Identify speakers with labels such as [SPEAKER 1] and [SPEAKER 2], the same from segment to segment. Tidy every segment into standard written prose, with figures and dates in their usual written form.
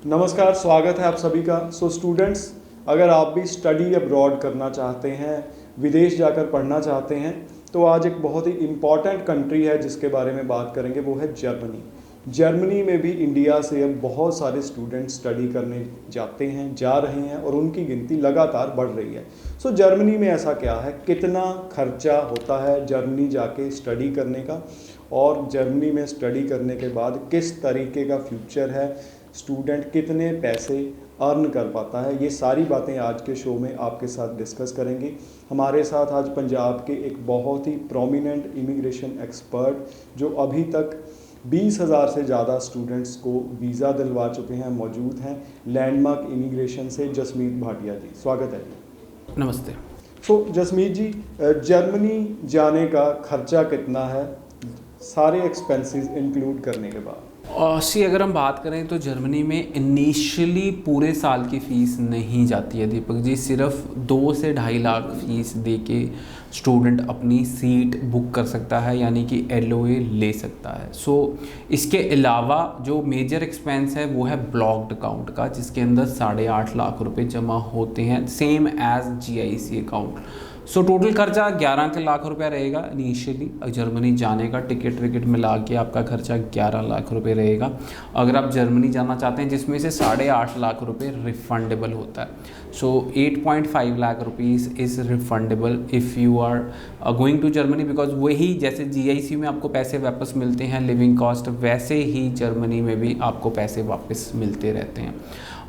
[SPEAKER 1] नमस्कार, स्वागत है आप सभी का। स्टूडेंट्स, अगर आप भी स्टडी अब्रॉड करना चाहते हैं, विदेश जाकर पढ़ना चाहते हैं, तो आज एक बहुत ही इम्पॉर्टेंट कंट्री है जिसके बारे में बात करेंगे, वो है जर्मनी। जर्मनी में भी इंडिया से अब बहुत सारे स्टूडेंट स्टडी करने जाते हैं, जा रहे हैं और उनकी गिनती लगातार बढ़ रही है। जर्मनी में ऐसा क्या है, कितना खर्चा होता है जर्मनी जाके स्टडी करने का, और जर्मनी में स्टडी करने के बाद किस तरीके का फ्यूचर है, स्टूडेंट कितने पैसे अर्न कर पाता है, ये सारी बातें आज के शो में आपके साथ डिस्कस करेंगे। हमारे साथ आज पंजाब के एक बहुत ही प्रोमिनेंट इमिग्रेशन एक्सपर्ट जो अभी तक 20,000 से ज़्यादा स्टूडेंट्स को वीज़ा दिलवा चुके हैं मौजूद हैं, लैंडमार्क इमिग्रेशन से जसमीत भाटिया जी। स्वागत है जी।
[SPEAKER 2] नमस्ते।
[SPEAKER 1] जसमीत जी, जर्मनी जाने का खर्चा कितना है सारे एक्सपेंसेस इंक्लूड करने के बाद?
[SPEAKER 2] अगर हम बात करें तो जर्मनी में इनिशियली पूरे साल की फ़ीस नहीं जाती है दीपक जी। सिर्फ 2 से 2.5 लाख फ़ीस दे के स्टूडेंट अपनी सीट बुक कर सकता है, यानी कि LOA ले सकता है। इसके अलावा जो मेजर एक्सपेंस है वो है ब्लॉक्ड अकाउंट का, जिसके अंदर 8.5 लाख रुपए जमा होते हैं, same as GIC account. Total खर्चा 11 लाख रुपया रहेगा इनिशियली। जर्मनी जाने का टिकट विकेट मिला के आपका खर्चा 11 लाख रुपए रहेगा अगर आप जर्मनी जाना चाहते हैं, जिसमें से 8.5 लाख रुपए रिफंडेबल होता है। 8.5 lakh rupees is refundable if you are going to Germany, because वही जैसे GIC में आपको पैसे वापस मिलते हैं लिविंग कॉस्ट, वैसे ही जर्मनी में भी आपको पैसे वापस मिलते रहते हैं।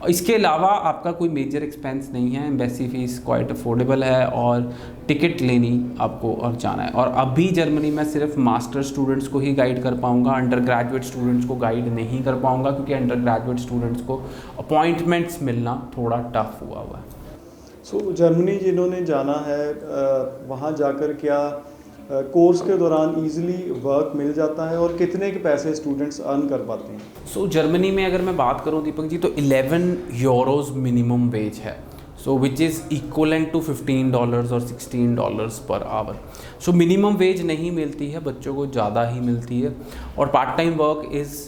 [SPEAKER 2] इसके अलावा आपका कोई मेजर एक्सपेंस नहीं है, एम्बेसी फ़ीस क्वाइट अफोर्डेबल है और टिकट लेनी आपको और जाना है। और अभी जर्मनी में सिर्फ मास्टर स्टूडेंट्स को ही गाइड कर पाऊँगा, अंडर ग्रेजुएट स्टूडेंट्स को गाइड नहीं कर पाऊँगा, क्योंकि अंडर ग्रेजुएट स्टूडेंट्स को अपॉइंटमेंट्स मिलना थोड़ा टफ हुआ है।
[SPEAKER 1] जर्मनी जिन्होंने जाना है वहाँ जाकर क्या कोर्स के दौरान इजीली वर्क मिल जाता है और कितने के पैसे स्टूडेंट्स अर्न कर पाते हैं?
[SPEAKER 2] जर्मनी में अगर मैं बात करूं दीपक जी, तो 11 यूरोज़ मिनिमम वेज है, विच इज़ इक्वलेंट टू $15 और $16 पर आवर। मिनिमम वेज नहीं मिलती है, बच्चों को ज़्यादा ही मिलती है। और part time work is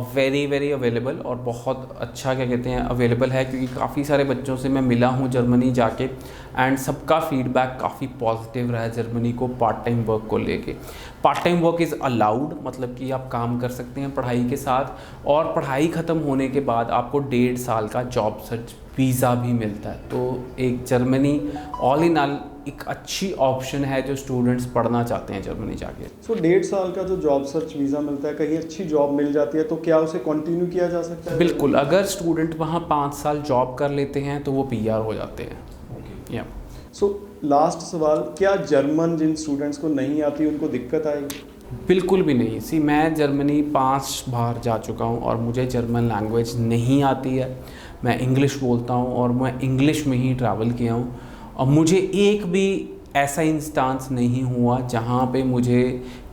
[SPEAKER 2] very available, और बहुत अच्छा क्या कहते हैं अवेलेबल है, क्योंकि काफ़ी सारे बच्चों से मैं मिला हूँ जर्मनी जाके, एंड सबका फीडबैक काफ़ी पॉजिटिव रहा है जर्मनी को पार्ट टाइम वर्क को लेके। Part time work is allowed, मतलब कि आप काम कर सकते हैं पढ़ाई के साथ, और पढ़ाई ख़त्म होने के बाद आपको 1.5 साल का जॉब सर्च वीज़ा भी मिलता है। तो एक जर्मनी ऑल इन ऑल एक अच्छी ऑप्शन है जो स्टूडेंट्स पढ़ना चाहते हैं जर्मनी जाके।
[SPEAKER 1] 1.5 साल का जो जॉब सर्च वीज़ा मिलता है, कहीं अच्छी जॉब मिल जाती है तो क्या उसे कंटिन्यू किया जा सकता है?
[SPEAKER 2] बिल्कुल, अगर स्टूडेंट वहाँ 5 साल जॉब कर लेते हैं तो वो PR हो जाते हैं। या
[SPEAKER 1] लास्ट सवाल, क्या जर्मन जिन स्टूडेंट्स को नहीं आती उनको दिक्कत आएगी?
[SPEAKER 2] बिल्कुल भी नहीं। मैं जर्मनी 5 बार जा चुका हूँ और मुझे जर्मन लैंग्वेज नहीं आती है। मैं इंग्लिश बोलता हूँ और मैं इंग्लिश में ही ट्रैवल किया हूँ, और मुझे एक भी ऐसा इंस्टांस नहीं हुआ जहाँ पे मुझे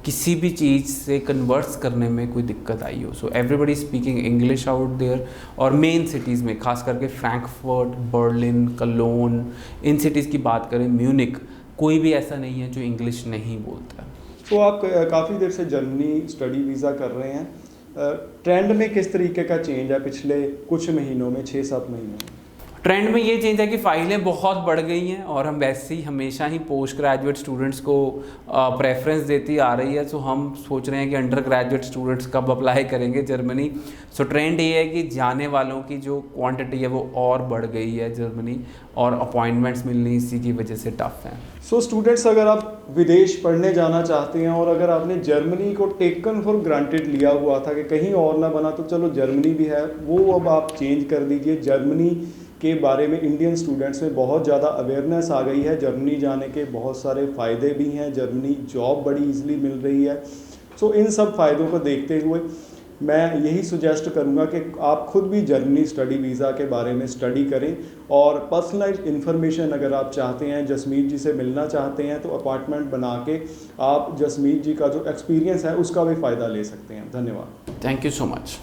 [SPEAKER 2] किसी भी चीज़ से कन्वर्स करने में कोई दिक्कत आई हो। Everybody speaking English out there, और मेन सिटीज़ में खास करके फ्रैंकफर्ट, बर्लिन, कलोन, इन सिटीज़ की बात करें, म्यूनिक, कोई भी ऐसा नहीं है जो इंग्लिश नहीं बोलता है।
[SPEAKER 1] आप काफ़ी देर से जर्मनी स्टडी वीज़ा कर रहे हैं, ट्रेंड में किस तरीके का चेंज है पिछले कुछ महीनों में, 6-7 महीनों में?
[SPEAKER 2] ट्रेंड में ये चेंज है कि फ़ाइलें बहुत बढ़ गई हैं, और हम वैसे ही हमेशा ही पोस्ट ग्रेजुएट स्टूडेंट्स को प्रेफरेंस देती आ रही है। हम सोच रहे हैं कि अंडर ग्रेजुएट स्टूडेंट्स कब अप्लाई करेंगे जर्मनी। ट्रेंड ये है कि जाने वालों की जो क्वांटिटी है वो और बढ़ गई है जर्मनी, और अपॉइंटमेंट्स मिलनी इसी की वजह से टफ हैं।
[SPEAKER 1] स्टूडेंट्स, अगर आप विदेश पढ़ने जाना चाहते हैं और अगर आपने जर्मनी को टेकन फॉर ग्रांटेड लिया हुआ था कि कहीं और ना बना तो चलो जर्मनी भी है, वो अब आप चेंज कर दीजिए। जर्मनी के बारे में इंडियन स्टूडेंट्स में बहुत ज़्यादा अवेयरनेस आ गई है। जर्मनी जाने के बहुत सारे फ़ायदे भी हैं, जर्मनी जॉब बड़ी इजीली मिल रही है। इन सब फ़ायदों को देखते हुए मैं यही सुजेस्ट करूंगा कि आप खुद भी जर्मनी स्टडी वीज़ा के बारे में स्टडी करें, और पर्सनलाइज इन्फॉर्मेशन अगर आप चाहते हैं, जसमीत जी से मिलना चाहते हैं, तो अपॉइंटमेंट बना के आप जसमीत जी का जो एक्सपीरियंस है उसका भी फ़ायदा ले सकते हैं। धन्यवाद।
[SPEAKER 2] Thank you so much.